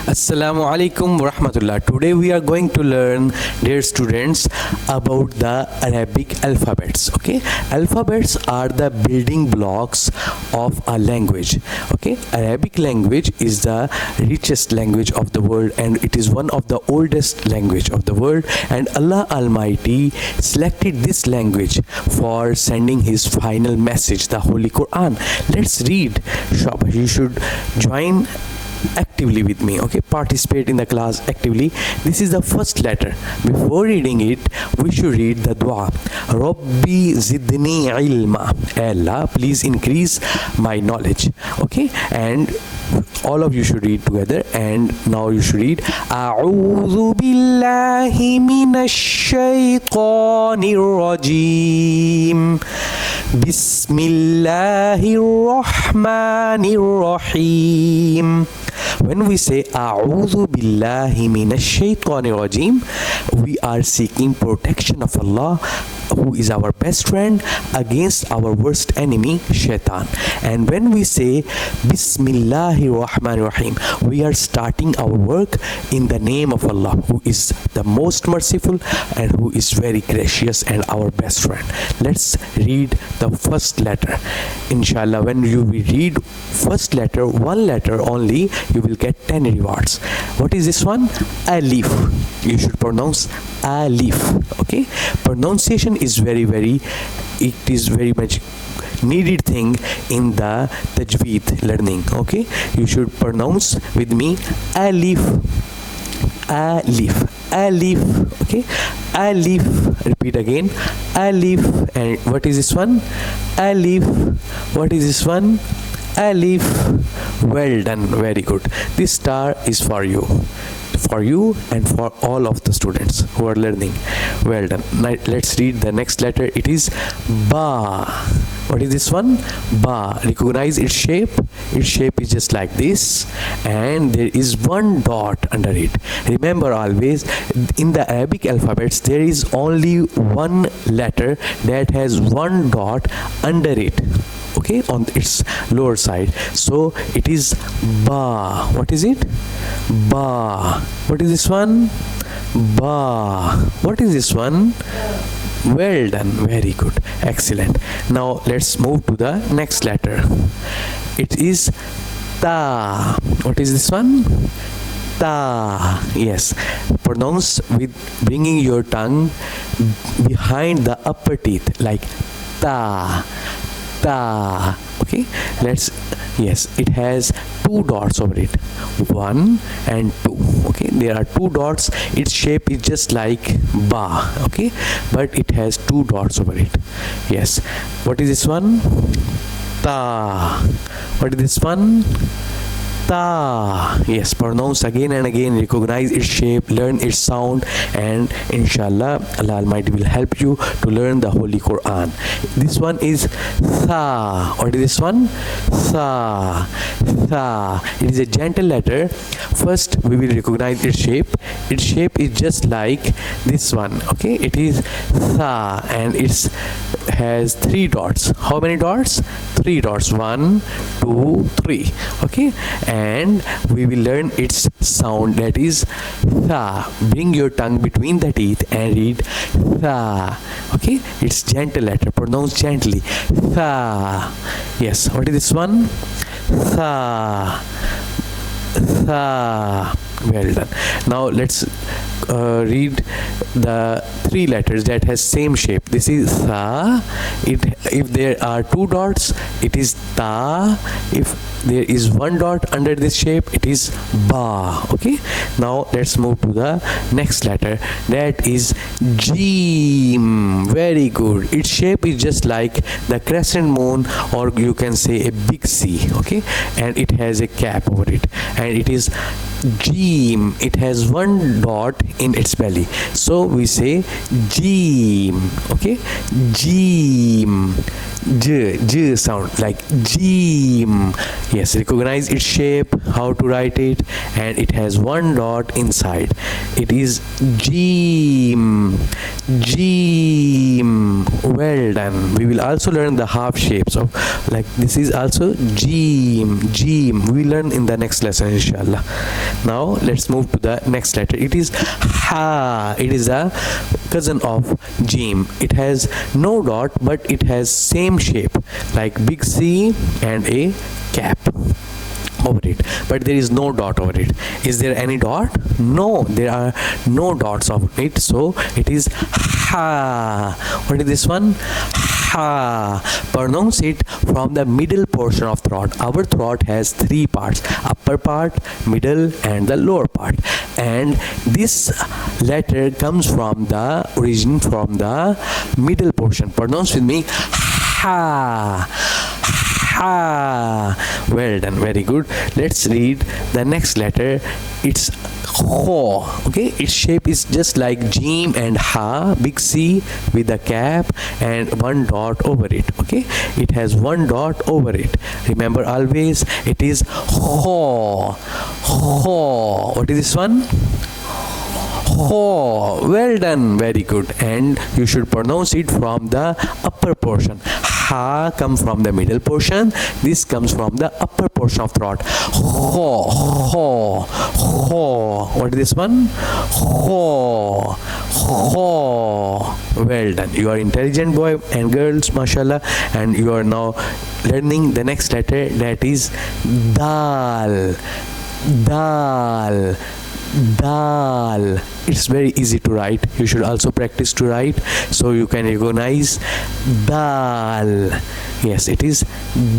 Assalamu alaikum wa rahmatullah. Today we are going to learn, dear students, about the Arabic alphabets. Okay, alphabets are the building blocks of a language. Okay, Arabic language is the richest language of the world, and it is one of the oldest language of the world. And Allah Almighty selected this language for sending His final message, the Holy Quran. Let's read. You should join actively with me. Okay, participate in the class actively. This is the first letter. Before reading it, we should read the dua. Rabbi zidni ilma. Allah, please increase my knowledge. Okay, and all of you should read together. And now you should read A'udhu billahi minash shaytanir rajim. Bismillahir rahmanir rahim. When we say A'udhu billahi minash shaytanir rajim, we are seeking protection of Allah, who is our best friend, against our worst enemy, Shaitan. And when we say Bismillahir Rahmanir Rahim, we are starting our work in the name of Allah, who is the most merciful and who is very gracious and our best friend. Let's read the first letter. Inshallah, when you will read first letter, one letter only, you will get 10 rewards. What is this one? Alif. You should pronounce Alif. Okay, pronunciation is very much needed thing in the tajweed learning. Okay, you should pronounce with me Alif, Alif, Alif. Okay, Alif. Repeat again, Alif. And what is this one? Alif. What is this one? Alif. Well done, very good. This star is for you and for all of the students who are learning. Well done. Now let's read the next letter. It is Ba. What is this one? Ba. Recognize its shape. Its shape is just like this, and there is one dot under it. Remember, always in the Arabic alphabets there is only one letter that has one dot under it. Okay, on its lower side. So it is Ba. What is it? Ba. What is this one? Ba. What is this one? Well done, very good, excellent. Now let's move to the next letter. It is Ta. What is this one? Ta. Yes, pronounce with bringing your tongue behind the upper teeth, like Ta. Ta. Okay, yes, it has two dots over it, 1 and 2. Okay, there are two dots. Its shape is just like Ba. Okay, but it has two dots over it. Yes. What is this one? Ta. What is this one? Ta. Yes, pronounce again and again, recognize its shape, learn its sound, and inshallah Allah Almighty will help you to learn the Holy Quran. This one is Tha. What is this one? Tha. Tha. It is a gentle letter. First we will recognize its shape. Its shape is just like this one. Okay, it is Tha, and it has three dots. How many dots? Three dots. 1, 2, 3. Okay, and we will learn its sound, that is Tha. Bring your tongue between the teeth and read Tha. Okay, it's gentle letter, pronounce gently. Tha. Yes. What is this one? Tha. Tha. Well done. Now let's read the three letters that has same shape. This is Tha. If there are two dots, it is Ta. If there is one dot under this shape, it is Ba. Okay, now let's move to the next letter. That is Jim. Very good. Its shape is just like the crescent moon, or you can say a big C. Okay, and it has a cap over it, and it is Jim. It has one dot in its belly, so we say Jim. Okay, Jim. J sound like Jim. Yes, recognize its shape, how to write it, and it has one dot inside. It is Jim. Jim. Well done. We will also learn the half shapes of, like, this is also Jim. Jim. We learn in the next lesson, inshallah. Now let's move to the next letter. It is Ha. It is a cousin of Jim. It has no dot, but it has same shape like big C and a cap over it, but there is no dot over it. Is there any dot? No, there are no dots of it, so it is Ha. What is this one? Ha. Pronounce it from the middle portion of throat. Our throat has three parts: upper part, middle, and the lower part, and this letter comes from the origin from the middle portion. Pronounce with me: Ha. Ha. Well done, very good. Let's read the next letter. It's Ho. Okay, its shape is just like Jim and Ha, big C with a cap and one dot over it. Okay, it has one dot over it. Remember always, it is Ho. Ho. What is this one? Ho. Well done, very good. And you should pronounce it from the upper portion. Ha comes from the middle portion. This comes from the upper portion of throat. Ho. Ho. Ho. What is this one? Ho. Ho. Well done. You are intelligent boy and girls, mashallah, and you are now learning the next letter, that is Dal. Dal. Dal. It's very easy to write. You should also practice to write so you can recognize Dal. Yes, it is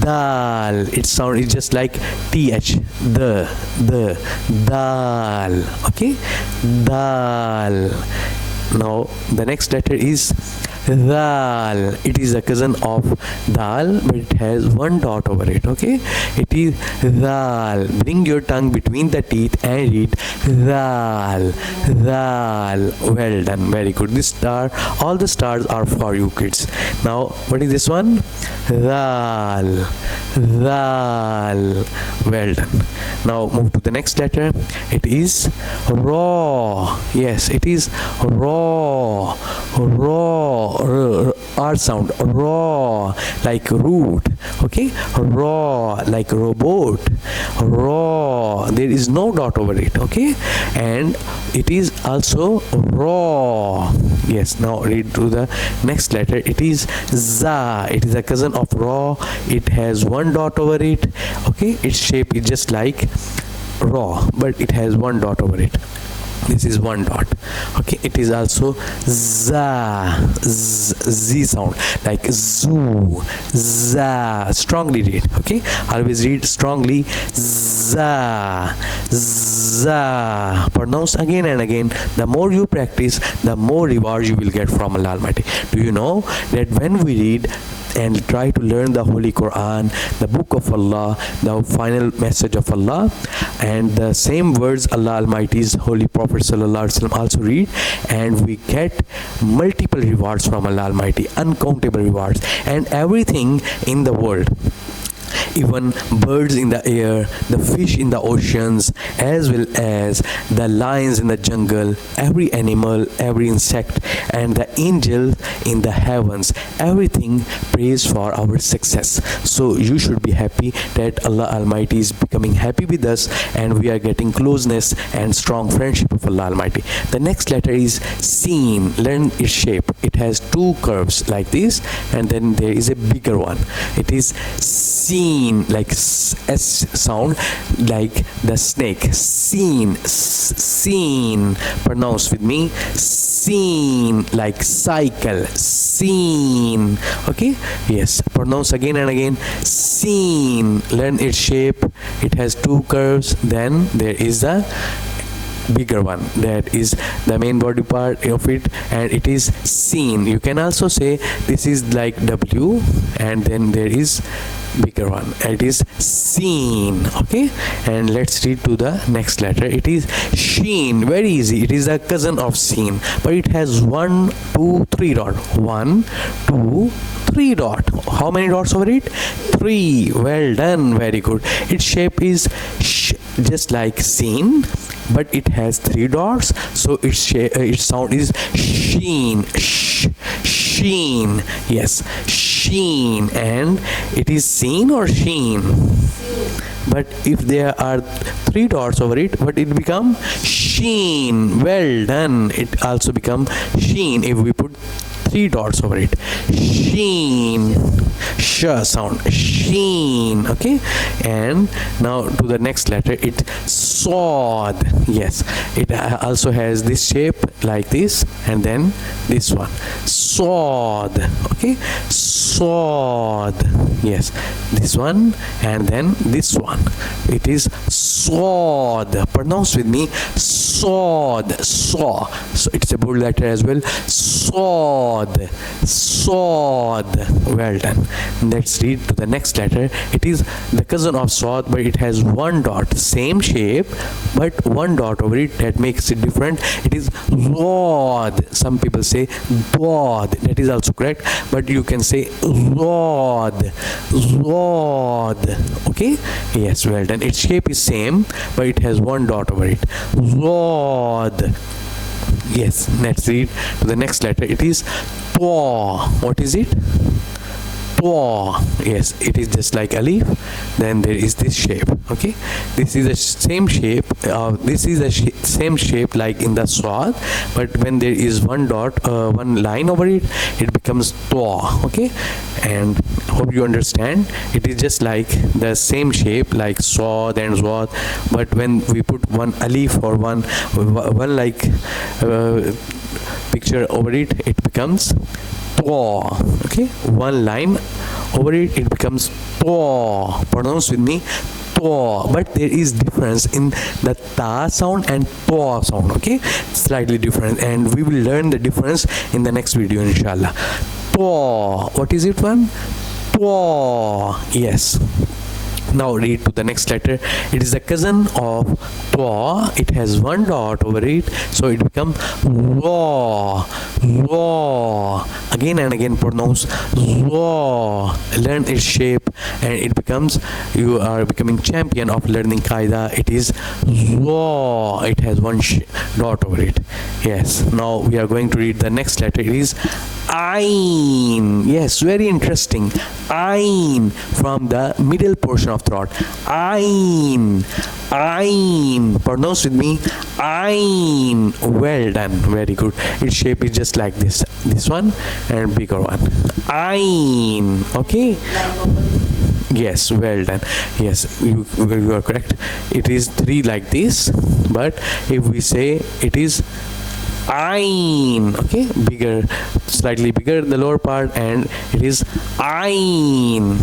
Dal. Its sound is just like th. The Dal. Okay, Dal. Now the next letter is Dal. It is a cousin of Dal, but it has one dot over it. Okay, it is Dal. Bring your tongue between the teeth and read Dal. Dal. Well done, very good. This star, all the stars are for you kids. Now what is this one? Dal. Dal. Well done. Now move to the next letter. It is Raw. Yes, it is Raw. Raw. R sound. Raw like root. Okay, raw like robot. Raw, there is no dot over it. Okay, and it is also raw. Yes, now read to the next letter. It is Za. It is a cousin of raw. It has one dot over it. Okay, its shape is just like raw, but it has one dot over it. This is one dot. Okay, it is also za, z sound like zoo, za. Strongly read. Okay, always read strongly. Za, za. Pronounce again and again. The more you practice, the more rewards you will get from Allah Almighty. Do you know that when we read and try to learn the Holy Quran, the book of Allah, the final message of Allah, and the same words Allah Almighty's Holy Prophet ﷺ also read, and we get multiple rewards from Allah Almighty, uncountable rewards, and everything in the world, even birds in the air, the fish in the oceans, as well as the lions in the jungle, every animal, every insect, and the angels in the heavens, everything prays for our success. So you should be happy that Allah Almighty is becoming happy with us, and we are getting closeness and strong friendship of Allah Almighty. The next letter is Sin. Learn its shape. It has two curves like this, and then there is a bigger one. It is Sin, like S sound, like the snake. Sin. Sin. Pronounce with me. Sin, like cycle. Sin. Okay, yes, pronounce again and again. Sin. Learn its shape. It has two curves. Then there is the bigger one, that is the main body part of it, and it is Sin. You can also say this is like W, and then there is bigger one, it is Sin. Okay, and let's read to the next letter. It is Sheen. Very easy. It is a cousin of Sin, but it has 1, 2, 3 dot. 1, 2, 3 dot. How many dots over it? 3. Well done, very good. Its shape is just like seen, but it has 3 dots, so its sound is sheen. Sheen. Yes, sheen. And it is seen or sheen? But if there are 3 dots over it, what it become? Sheen. Well done. It also become sheen if we put 3 dots over it. Sheen. Sh sound. Sheen. Okay. And now to the next letter, it sword. Yes, it also has this shape like this, and then this one. Sword. Okay. Sword. Yes, this one, and then this one. It is sword. Pronounce with me. Sword. Saw. So it's a bold letter as well. Sword. Sword. Well done. Let's read to the next letter. It is the cousin of sword, but it has 1 dot. Same shape, but 1 dot over it. That makes it different. It is rod. Some people say rod. That is also correct, but you can say rod. Rod. Okay. Yes. Well done. Its shape is same, but it has 1 dot over it. Rod. Yes. Let's read to the next letter. It is twa. What is it? Twa. Yes, it is just like Alif. Then there is this shape. Okay, this is the same shape. This is the same shape like in the sword, but when there is 1 dot, 1 line over it, it becomes twa. Okay, and hope you understand. It is just like the same shape like sword and sword, but when we put 1 Alif or one like picture over it, it becomes twa. Okay, 1 line over it, it becomes twa. Pronounce with me. Twa. But there is difference in the ta sound and twa sound. Okay, slightly different, and we will learn the difference in the next video, inshallah. Twa. What is it, one? Twa. Yes. Now read to the next letter. It is the cousin of twa. It has 1 dot over it, so it becomes raw. Raw. Again and again pronounce raw. Learn its shape, and it becomes, you are becoming champion of learning Qaida. It is raw. It has 1 dot over it. Yes. Now we are going to read the next letter. It is Ain. Yes, very interesting. Ain, from the middle portion of throat. Ain. Ain. Pronounce with me. Ain. Well done. Very good. Its shape is just like this. This one and bigger one. Ain. Okay. Yes, well done. Yes, you are correct. It is 3 like this, but if we say it is Ain, okay, bigger, slightly bigger the lower part, and it is Ain.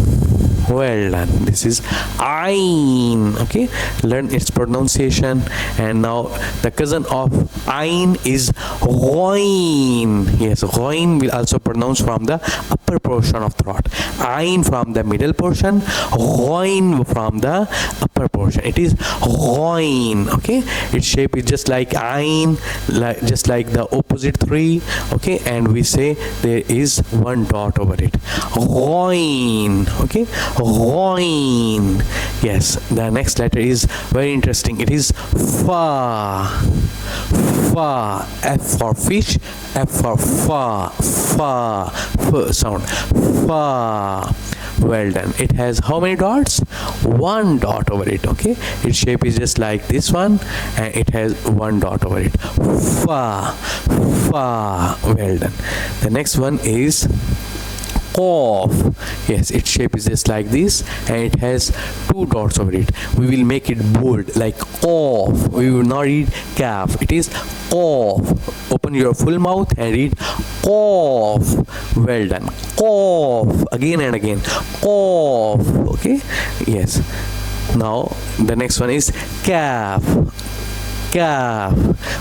Well done. This is Ain. Okay, learn its pronunciation. And now the cousin of Ain is Ghoin. Yes, Ghoin will also pronounce from the upper portion of throat. Ain from the middle portion, Ghoin from the upper portion. It is Ghoin. Okay, its shape is just like Ain, just like the opposite 3. Okay, and we say there is 1 dot over it. Ghoin. Okay. Ghoin. Yes, the next letter is very interesting. It is fa. Fa. F for fish, F for fa. Fa. F sound. Fa. Well done. It has how many dots? 1 dot over it. Okay, its shape is just like this one, and it has 1 dot over it. Fa. Fa. Well done. The next one is Qaf. Yes, its shape is just like this, and it has 2 dots over it. We will make it bold like Qaf. We will not read Kaf. It is Qaf. Open your full mouth and read Qaf. Well done. Qaf. Again and again. Qaf. Okay. Yes. Now the next one is Kaf. Kaf.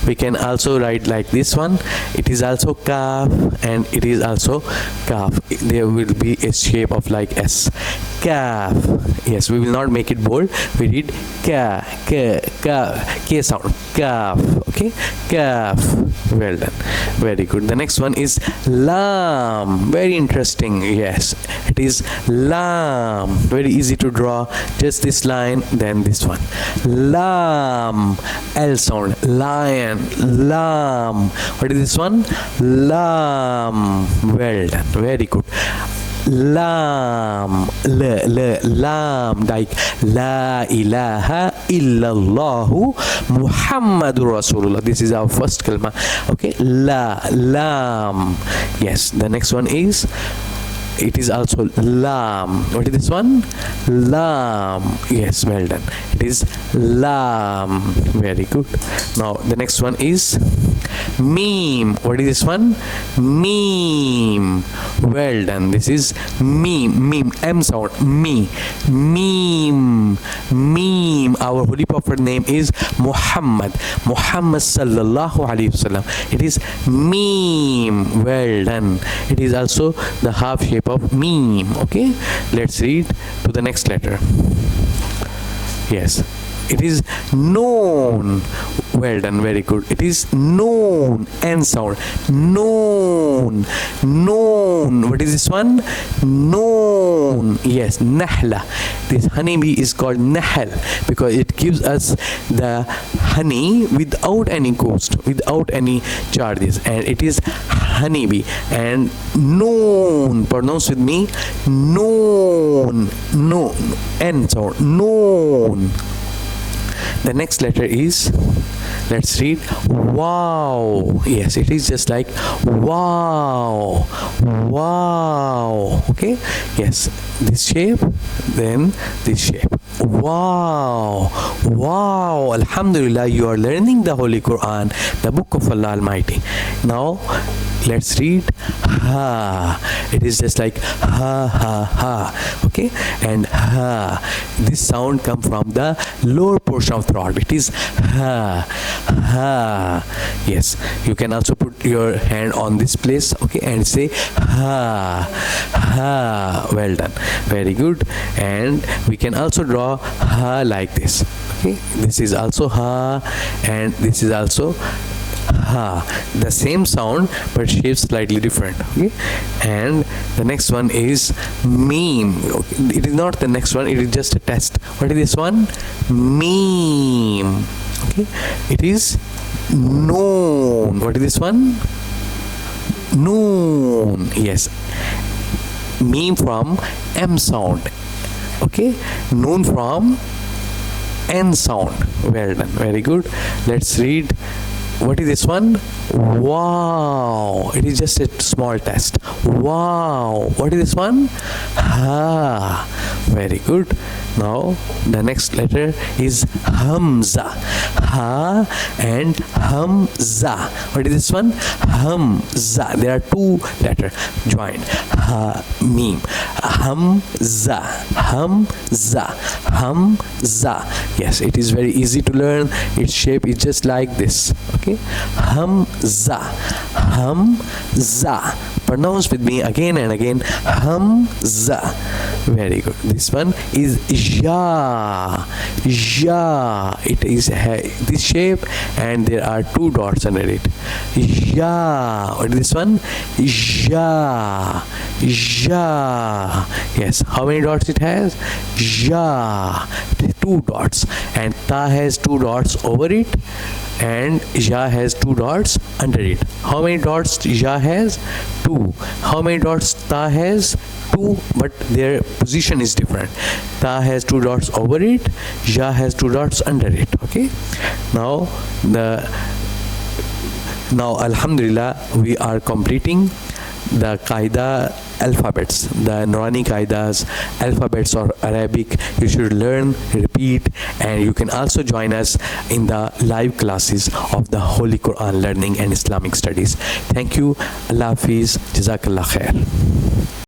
We can also write like this one. It is also kaf, and it is also kaf. There will be a shape of like S. kaf. Yes, we will not make it bold. We read ka, k sound, kaf. Okay, kaf. Well done. Very good. The next one is lam. Very interesting. Yes, it is lam. Very easy to draw. Just this line, then this one. Lam. L sound. Lion. Lam. What is this one? Lam. Well done. Very good. Lam, lam, like La ilaha illallahu Muhammadur Rasulullah. This is our first kalma. Okay, lam. Yes, the next one is, it is also lam. What is this one? Lam. Yes, well done. It is lam. Very good. Now the next one is meme. What is this one? Meme. Well done. This is meme. M sound. Meme. Our holy prophet name is Muhammad sallallahu alaihi wasallam. It is meme. Well done. It is also the half shape of meme. Okay, let's read to the next letter. Yes, it is known. Well done, very good. It is known. N sound. Known. What is this one? Known. Yes, nahla. This honeybee is called nahl because it gives us the honey without any cost, without any charges, and it is honeybee. And known, pronounce with me, known. N sound. Known. The next letter is, let's read, wow. Yes, it is just like wow. Okay, yes, this shape, then this shape. Wow. Alhamdulillah, you are learning the Holy Quran, the book of Allah Almighty. Now let's read ha. It is just like ha. Okay, and ha, this sound comes from the lower portion of throat. It is ha. Yes, you can also put your hand on this place, okay, and say ha. Well done, very good. And we can also draw ha like this. Okay, this is also ha, and this is also ha. The same sound but shape slightly different. Okay, and the next one is meme. Okay. It is not the next one, it is just a test. What is this one? Meme. Okay, it is known. What is this one? Known. Yes, meme from M sound. Okay, known from N sound. Well done, very good. Let's read. What is this one? Wow. It is just a small test. Wow. What is this one? Ha. Very good. Now the next letter is Hamza. Ha and Hamza. What is this one? Hamza. There are two letters joined. Ha, meme. Hamza. Yes, it is very easy to learn. Its shape is just like this. Okay, Hamza. Pronounce with me again and again. Hamza. Very good. This one is Ja. It is this shape and there are two dots under it. Ja. What is this one? Ja. Yes. How many dots it has? Ja. Two dots. And Ta has two dots over it, and Ja has two dots under it. How many dots Ja has? Two. How many dots Ta has? Two, but their position is different. Ta has two dots over it, Ja has two dots under it. Okay, now alhamdulillah, we are completing the Qaida alphabets, the Norani Qaida's alphabets or Arabic. You should learn, repeat, and you can also join us in the live classes of the Holy Quran learning and Islamic studies. Thank you. Allah Hafiz. Jazakallah khair.